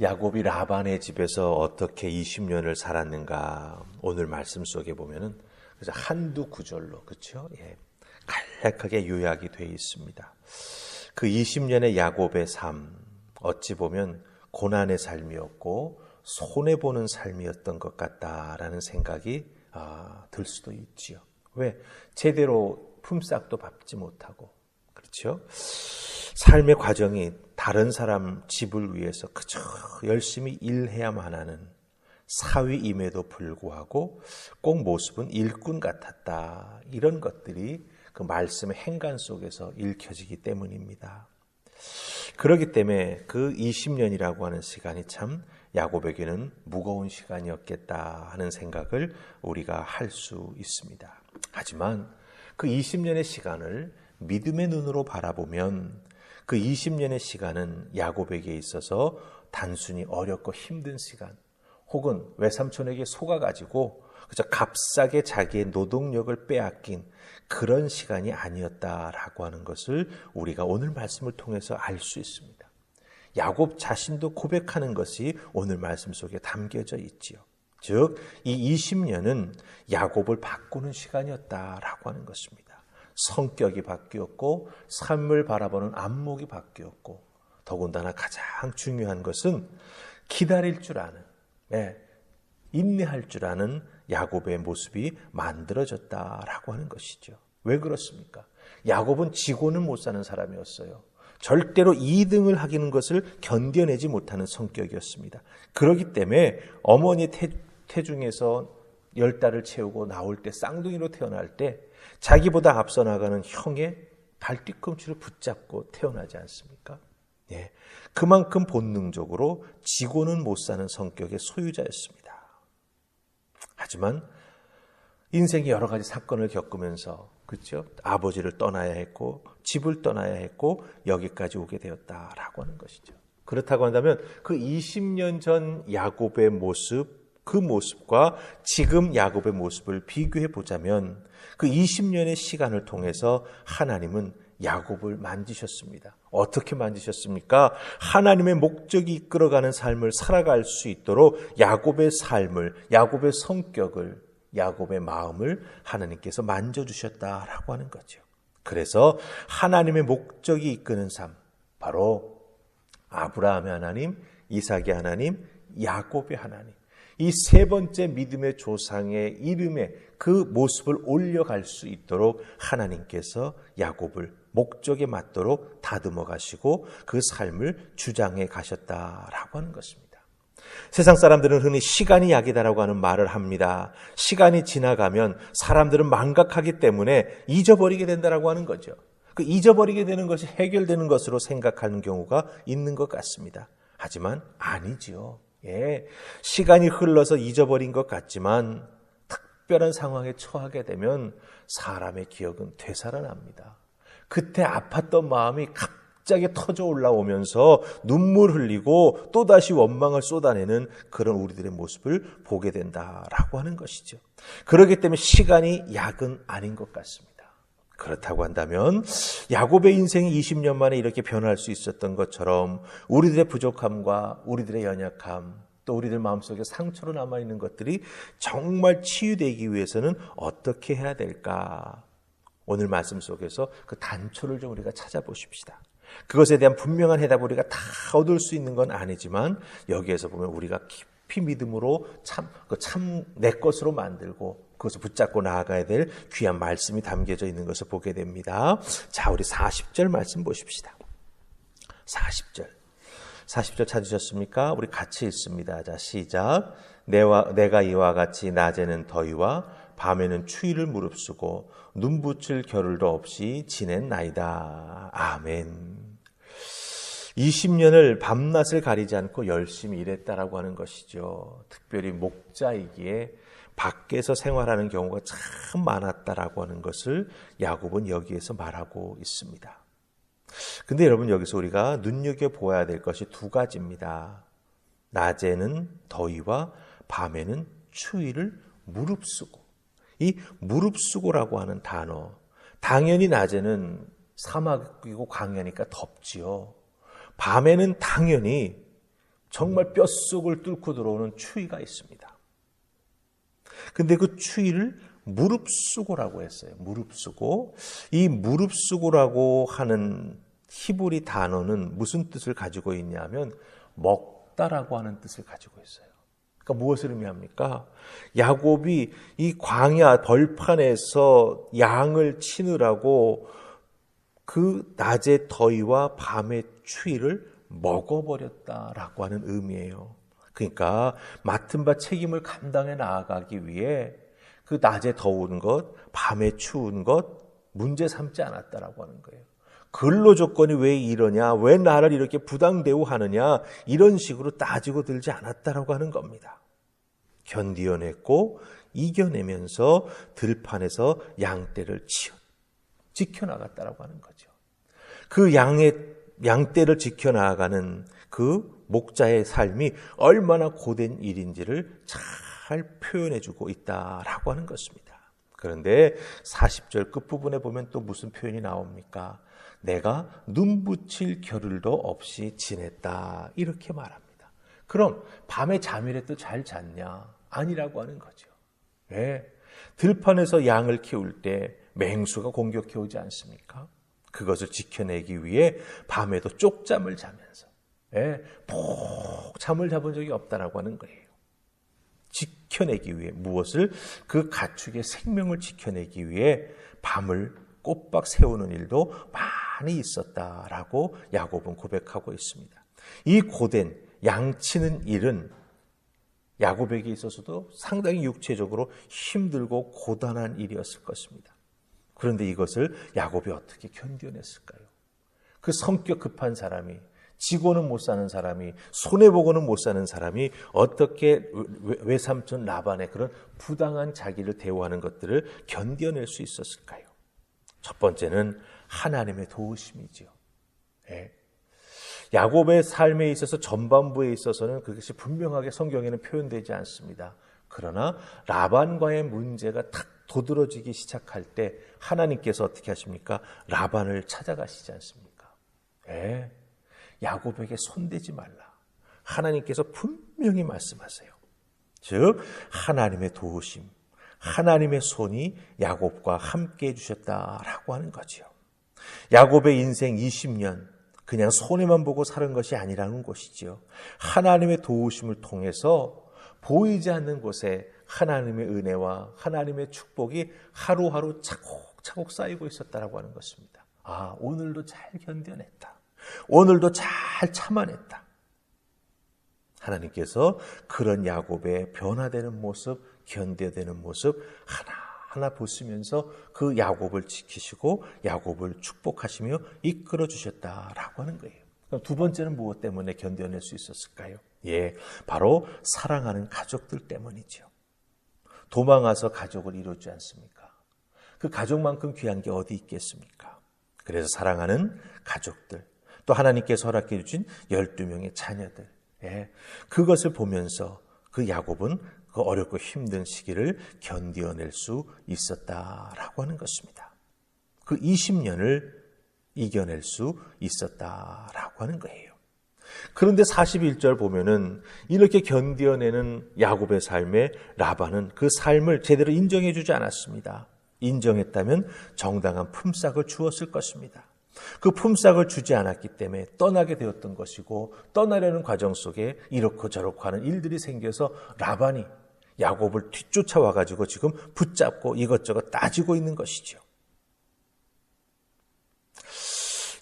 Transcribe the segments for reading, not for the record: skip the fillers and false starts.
야곱이 라반의 집에서 어떻게 20년을 살았는가 오늘 말씀 속에 보면은 그래서 한두 구절로 그렇죠? 예, 간략하게 요약이 되어 있습니다. 그 20년의 야곱의 삶 어찌 보면 고난의 삶이었고 손해보는 삶이었던 것 같다라는 생각이 들 수도 있지요. 왜? 제대로 품삯도 받지 못하고 그렇죠? 삶의 과정이 다른 사람 집을 위해서 그저 열심히 일해야만 하는 사위임에도 불구하고 꼭 모습은 일꾼 같았다. 이런 것들이 그 말씀의 행간 속에서 읽혀지기 때문입니다. 그렇기 때문에 그 20년이라고 하는 시간이 참 야곱에게는 무거운 시간이었겠다 하는 생각을 우리가 할 수 있습니다. 하지만 그 20년의 시간을 믿음의 눈으로 바라보면 그 20년의 시간은 야곱에게 있어서 단순히 어렵고 힘든 시간 혹은 외삼촌에게 속아가지고 그저 값싸게 자기의 노동력을 빼앗긴 그런 시간이 아니었다라고 하는 것을 우리가 오늘 말씀을 통해서 알 수 있습니다. 야곱 자신도 고백하는 것이 오늘 말씀 속에 담겨져 있지요. 즉, 이 20년은 야곱을 바꾸는 시간이었다라고 하는 것입니다. 성격이 바뀌었고 삶을 바라보는 안목이 바뀌었고 더군다나 가장 중요한 것은 기다릴 줄 아는 인내할 줄 아는 야곱의 모습이 만들어졌다라고 하는 것이죠. 왜 그렇습니까? 야곱은 지고는 못 사는 사람이었어요. 절대로 2등을 하기는 것을 견뎌내지 못하는 성격이었습니다. 그렇기 때문에 어머니 태중에서 10달을 채우고 나올 때 쌍둥이로 태어날 때 자기보다 앞서 나가는 형의 발뒤꿈치를 붙잡고 태어나지 않습니까? 예, 그만큼 본능적으로 지고는 못 사는 성격의 소유자였습니다. 하지만 인생의 여러 가지 사건을 겪으면서 그렇죠? 아버지를 떠나야 했고 집을 떠나야 했고 여기까지 오게 되었다라고 하는 것이죠. 그렇다고 한다면 그 20년 전 야곱의 모습 그 모습과 지금 야곱의 모습을 비교해 보자면 그 20년의 시간을 통해서 하나님은 야곱을 만지셨습니다. 어떻게 만지셨습니까? 하나님의 목적이 이끌어가는 삶을 살아갈 수 있도록 야곱의 삶을, 야곱의 성격을, 야곱의 마음을 하나님께서 만져주셨다라고 하는 거죠. 그래서 하나님의 목적이 이끄는 삶, 바로 아브라함의 하나님, 이삭의 하나님, 야곱의 하나님, 이 세 번째 믿음의 조상의 이름에 그 모습을 올려갈 수 있도록 하나님께서 야곱을 목적에 맞도록 다듬어 가시고 그 삶을 주장해 가셨다라고 하는 것입니다. 세상 사람들은 흔히 시간이 약이다라고 하는 말을 합니다. 시간이 지나가면 사람들은 망각하기 때문에 잊어버리게 된다라고 하는 거죠. 그 잊어버리게 되는 것이 해결되는 것으로 생각하는 경우가 있는 것 같습니다. 하지만 아니지요. 예, 시간이 흘러서 잊어버린 것 같지만 특별한 상황에 처하게 되면 사람의 기억은 되살아납니다. 그때 아팠던 마음이 갑자기 터져 올라오면서 눈물 흘리고 또다시 원망을 쏟아내는 그런 우리들의 모습을 보게 된다라고 하는 것이죠. 그렇기 때문에 시간이 약은 아닌 것 같습니다. 그렇다고 한다면 야곱의 인생이 20년 만에 이렇게 변할 수 있었던 것처럼 우리들의 부족함과 우리들의 연약함 또 우리들 마음속에 상처로 남아있는 것들이 정말 치유되기 위해서는 어떻게 해야 될까? 오늘 말씀 속에서 그 단초를 좀 우리가 찾아보십시다. 그것에 대한 분명한 해답을 우리가 다 얻을 수 있는 건 아니지만 여기에서 보면 우리가 깊이 믿음으로 참 내 것으로 만들고 그것을 붙잡고 나아가야 될 귀한 말씀이 담겨져 있는 것을 보게 됩니다. 자, 우리 40절 말씀 보십시다. 40절 찾으셨습니까? 우리 같이 읽습니다. 자, 시작. 내가 이와 같이 낮에는 더위와 밤에는 추위를 무릅쓰고 눈붙일 겨를도 없이 지냈나이다. 아멘. 20년을 밤낮을 가리지 않고 열심히 일했다라고 하는 것이죠. 특별히 목자이기에 밖에서 생활하는 경우가 참 많았다라고 하는 것을 야곱은 여기에서 말하고 있습니다. 근데 여러분 여기서 우리가 눈여겨보아야 될 것이 두 가지입니다. 낮에는 더위와 밤에는 추위를 무릅쓰고 이 무릅쓰고라고 하는 단어 당연히 낮에는 사막이고 광야니까 덥지요. 밤에는 당연히 정말 뼛속을 뚫고 들어오는 추위가 있습니다. 근데 그 추위를 무릅쓰고라고 했어요. 무릅쓰고. 이 무릅쓰고라고 하는 히브리 단어는 무슨 뜻을 가지고 있냐면 먹다라고 하는 뜻을 가지고 있어요. 그러니까 무엇을 의미합니까? 야곱이 이 광야 벌판에서 양을 치느라고 그 낮의 더위와 밤의 추위를 먹어버렸다라고 하는 의미예요. 그러니까 맡은 바 책임을 감당해 나아가기 위해 그 낮에 더운 것, 밤에 추운 것 문제 삼지 않았다라고 하는 거예요. 근로 조건이 왜 이러냐, 왜 나를 이렇게 부당 대우하느냐, 이런 식으로 따지고 들지 않았다라고 하는 겁니다. 견디어냈고 이겨내면서 들판에서 양떼를 지켜나갔다라고 하는 거죠. 그 양떼를 지켜나가는 그 목자의 삶이 얼마나 고된 일인지를 잘 표현해주고 있다라고 하는 것입니다. 그런데 40절 끝부분에 보면 또 무슨 표현이 나옵니까? 내가 눈 붙일 겨를도 없이 지냈다, 이렇게 말합니다. 그럼 밤에 잠이라도 잘 잤냐? 아니라고 하는 거죠. 왜? 들판에서 양을 키울 때 맹수가 공격해 오지 않습니까? 그것을 지켜내기 위해 밤에도 쪽잠을 자면서 푹 잠을 자본 적이 없다라고 하는 거예요. 지켜내기 위해 무엇을? 그 가축의 생명을 지켜내기 위해 밤을 꼬박 세우는 일도 많이 있었다라고 야곱은 고백하고 있습니다. 이 고된 양치는 일은 야곱에게 있어서도 상당히 육체적으로 힘들고 고단한 일이었을 것입니다. 그런데 이것을 야곱이 어떻게 견뎌냈을까요? 그 성격 급한 사람이, 지고는 못 사는 사람이, 손해보고는 못 사는 사람이 어떻게 외삼촌 라반의 그런 부당한 자기를 대우하는 것들을 견뎌낼 수 있었을까요? 첫 번째는 하나님의 도우심이지요. 야곱의 삶에 있어서 전반부에 있어서는 그것이 분명하게 성경에는 표현되지 않습니다. 그러나 라반과의 문제가 탁 도드러지기 시작할 때 하나님께서 어떻게 하십니까? 라반을 찾아가시지 않습니까? 야곱에게 손대지 말라. 하나님께서 분명히 말씀하세요. 즉 하나님의 도우심, 하나님의 손이 야곱과 함께 해주셨다라고 하는 거죠. 야곱의 인생 20년 그냥 손해만 보고 사는 것이 아니라는 것이지요. 하나님의 도우심을 통해서 보이지 않는 곳에 하나님의 은혜와 하나님의 축복이 하루하루 차곡차곡 쌓이고 있었다라고 하는 것입니다. 아, 오늘도 잘 견뎌냈다. 오늘도 잘 참아냈다. 하나님께서 그런 야곱의 변화되는 모습, 견뎌되는 모습 하나하나 보시면서 그 야곱을 지키시고 야곱을 축복하시며 이끌어 주셨다라고 하는 거예요. 그럼 두 번째는 무엇 때문에 견뎌낼 수 있었을까요? 바로 사랑하는 가족들 때문이죠. 도망와서 가족을 이루지 않습니까? 그 가족만큼 귀한 게 어디 있겠습니까? 그래서 사랑하는 가족들, 또 하나님께서 허락해 주신 12명의 자녀들, 그것을 보면서 그 야곱은 그 어렵고 힘든 시기를 견뎌낼 수 있었다라고 하는 것입니다. 그 20년을 이겨낼 수 있었다라고 하는 거예요. 그런데 41절 보면은 이렇게 견뎌내는 야곱의 삶에 라반은 그 삶을 제대로 인정해 주지 않았습니다. 인정했다면 정당한 품삯을 주었을 것입니다. 그 품삯을 주지 않았기 때문에 떠나게 되었던 것이고, 떠나려는 과정 속에 이렇고 저렇고 하는 일들이 생겨서 라반이 야곱을 뒤쫓아와 가지고 지금 붙잡고 이것저것 따지고 있는 것이죠.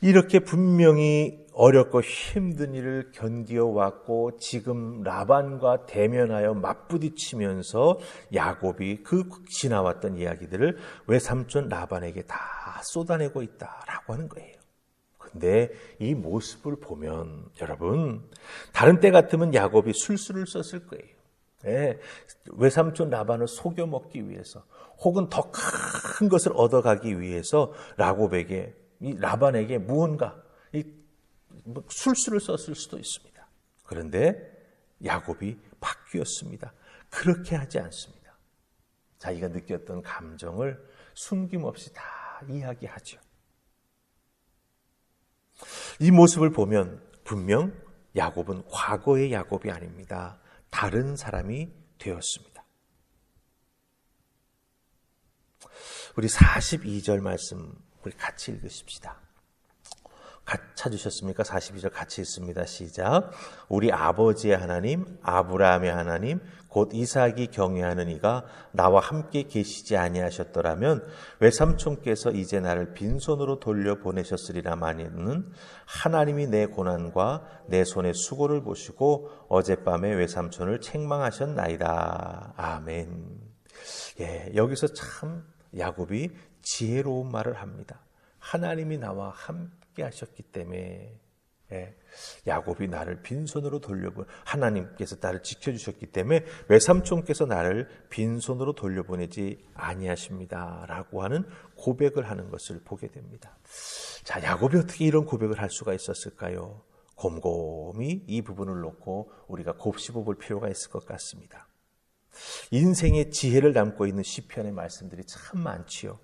이렇게 분명히 어렵고 힘든 일을 견디어왔고 지금 라반과 대면하여 맞부딪히면서 야곱이 그 지나왔던 이야기들을 외삼촌 라반에게 다 쏟아내고 있다라고 하는 거예요. 근데 이 모습을 보면 여러분, 다른 때 같으면 야곱이 술수를 썼을 거예요. 외삼촌 라반을 속여 먹기 위해서 혹은 더 큰 것을 얻어가기 위해서 이 라반에게 무언가 술수를 썼을 수도 있습니다. 그런데 야곱이 바뀌었습니다. 그렇게 하지 않습니다. 자기가 느꼈던 감정을 숨김없이 다 이야기하죠. 이 모습을 보면 분명 야곱은 과거의 야곱이 아닙니다. 다른 사람이 되었습니다. 우리 42절 말씀 우리 같이 읽으십시다. 찾으셨습니까? 42절 같이 읽습니다. 시작. 우리 아버지의 하나님, 아브라함의 하나님, 곧 이삭이 경외하는 이가 나와 함께 계시지 아니하셨더라면 외삼촌께서 이제 나를 빈손으로 돌려보내셨으리라마니는 하나님이 내 고난과 내 손의 수고를 보시고 어젯밤에 외삼촌을 책망하셨나이다. 아멘. 예, 여기서 참 야곱이 지혜로운 말을 합니다. 하나님이 나와 함께 하셨기 때문에 야곱이 나를 빈손으로 하나님께서 나를 지켜주셨기 때문에 외삼촌께서 나를 빈손으로 돌려보내지 아니하십니다 라고 하는 고백을 하는 것을 보게 됩니다. 자, 야곱이 어떻게 이런 고백을 할 수가 있었을까요? 곰곰이 이 부분을 놓고 우리가 곱씹어 볼 필요가 있을 것 같습니다. 인생의 지혜를 담고 있는 시편의 말씀들이 참 많지요.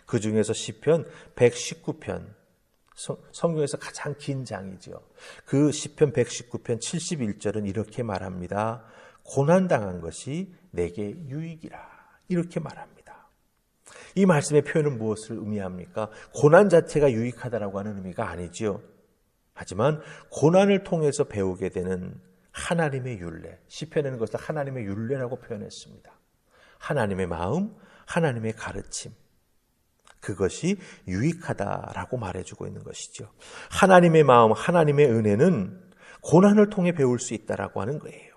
그 중에서 시편 119편, 성경에서 가장 긴 장이죠. 그 시편 119편 71절은 이렇게 말합니다. 고난당한 것이 내게 유익이라. 이렇게 말합니다. 이 말씀의 표현은 무엇을 의미합니까? 고난 자체가 유익하다라고 하는 의미가 아니지요. 하지만 고난을 통해서 배우게 되는 하나님의 율례, 시편에는 그것을 하나님의 율례라고 표현했습니다. 하나님의 마음, 하나님의 가르침, 그것이 유익하다라고 말해주고 있는 것이죠. 하나님의 마음, 하나님의 은혜는 고난을 통해 배울 수 있다라고 하는 거예요.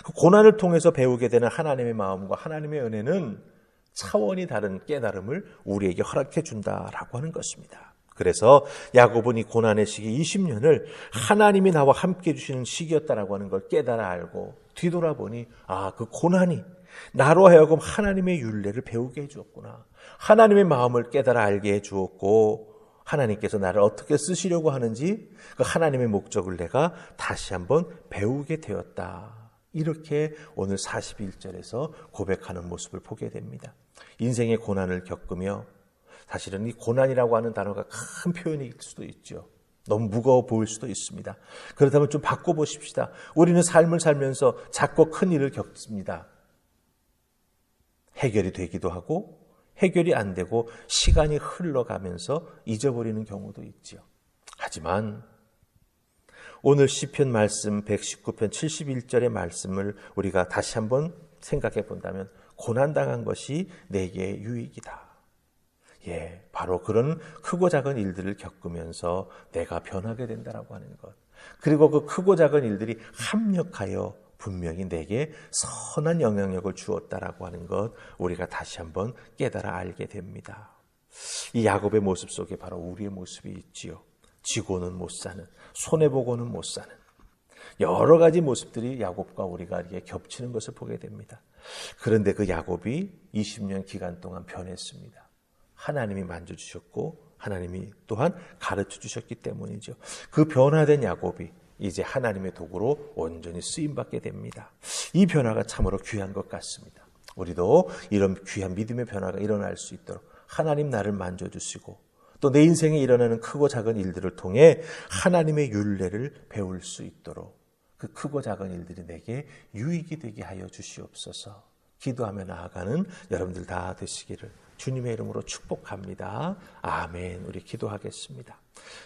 그 고난을 통해서 배우게 되는 하나님의 마음과 하나님의 은혜는 차원이 다른 깨달음을 우리에게 허락해 준다라고 하는 것입니다. 그래서 야곱은 이 고난의 시기 20년을 하나님이 나와 함께 해주시는 시기였다라고 하는 걸 깨달아 알고 뒤돌아보니 그 고난이 나로 하여금 하나님의 율례를 배우게 해주었구나. 하나님의 마음을 깨달아 알게 해주었고 하나님께서 나를 어떻게 쓰시려고 하는지 그 하나님의 목적을 내가 다시 한번 배우게 되었다. 이렇게 오늘 41절에서 고백하는 모습을 보게 됩니다. 인생의 고난을 겪으며 사실은 이 고난이라고 하는 단어가 큰 표현일 수도 있죠. 너무 무거워 보일 수도 있습니다. 그렇다면 좀 바꿔보십시다. 우리는 삶을 살면서 작고 큰 일을 겪습니다. 해결이 되기도 하고 해결이 안 되고 시간이 흘러가면서 잊어버리는 경우도 있죠. 하지만 오늘 시편 말씀 119편 71절의 말씀을 우리가 다시 한번 생각해 본다면 고난당한 것이 내게 유익이다. 예, 바로 그런 크고 작은 일들을 겪으면서 내가 변하게 된다라고 하는 것. 그리고 그 크고 작은 일들이 합력하여 분명히 내게 선한 영향력을 주었다라고 하는 것 우리가 다시 한번 깨달아 알게 됩니다. 이 야곱의 모습 속에 바로 우리의 모습이 있지요. 지고는 못 사는, 손해보고는 못 사는 여러 가지 모습들이 야곱과 우리가 이렇게 겹치는 것을 보게 됩니다. 그런데 그 야곱이 20년 기간 동안 변했습니다. 하나님이 만져주셨고 하나님이 또한 가르쳐 주셨기 때문이죠. 그 변화된 야곱이 이제 하나님의 도구로 온전히 쓰임받게 됩니다. 이 변화가 참으로 귀한 것 같습니다. 우리도 이런 귀한 믿음의 변화가 일어날 수 있도록 하나님 나를 만져주시고 또 내 인생에 일어나는 크고 작은 일들을 통해 하나님의 율례를 배울 수 있도록 그 크고 작은 일들이 내게 유익이 되게 하여 주시옵소서. 기도하며 나아가는 여러분들 다 되시기를 주님의 이름으로 축복합니다. 아멘. 우리 기도하겠습니다.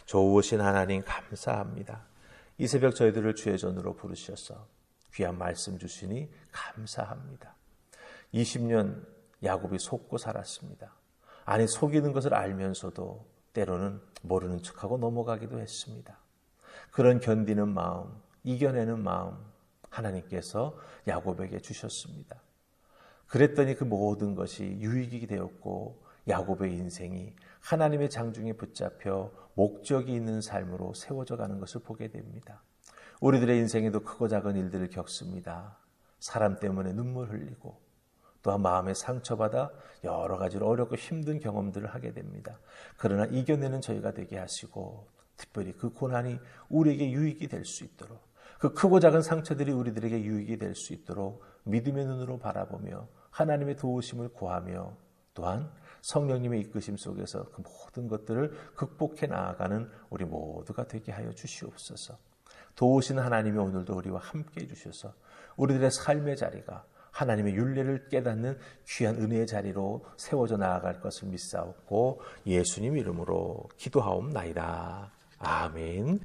좋으신 하나님 감사합니다. 이 새벽 저희들을 주의 전으로 부르셔서 귀한 말씀 주시니 감사합니다. 20년 야곱이 속고 살았습니다. 아니 속이는 것을 알면서도 때로는 모르는 척하고 넘어가기도 했습니다. 그런 견디는 마음, 이겨내는 마음 하나님께서 야곱에게 주셨습니다. 그랬더니 그 모든 것이 유익이 되었고 야곱의 인생이 하나님의 장중에 붙잡혀 목적이 있는 삶으로 세워져 가는 것을 보게 됩니다. 우리들의 인생에도 크고 작은 일들을 겪습니다. 사람 때문에 눈물 흘리고 또한 마음에 상처받아 여러 가지로 어렵고 힘든 경험들을 하게 됩니다. 그러나 이겨내는 저희가 되게 하시고 특별히 그 고난이 우리에게 유익이 될 수 있도록 그 크고 작은 상처들이 우리들에게 유익이 될 수 있도록 믿음의 눈으로 바라보며 하나님의 도우심을 구하며 또한 성령님의 이끄심 속에서 그 모든 것들을 극복해 나아가는 우리 모두가 되게 하여 주시옵소서. 도우신 하나님이 오늘도 우리와 함께 해주셔서 우리들의 삶의 자리가 하나님의 율례를 깨닫는 귀한 은혜의 자리로 세워져 나아갈 것을 믿사옵고 예수님 이름으로 기도하옵나이다. 아멘.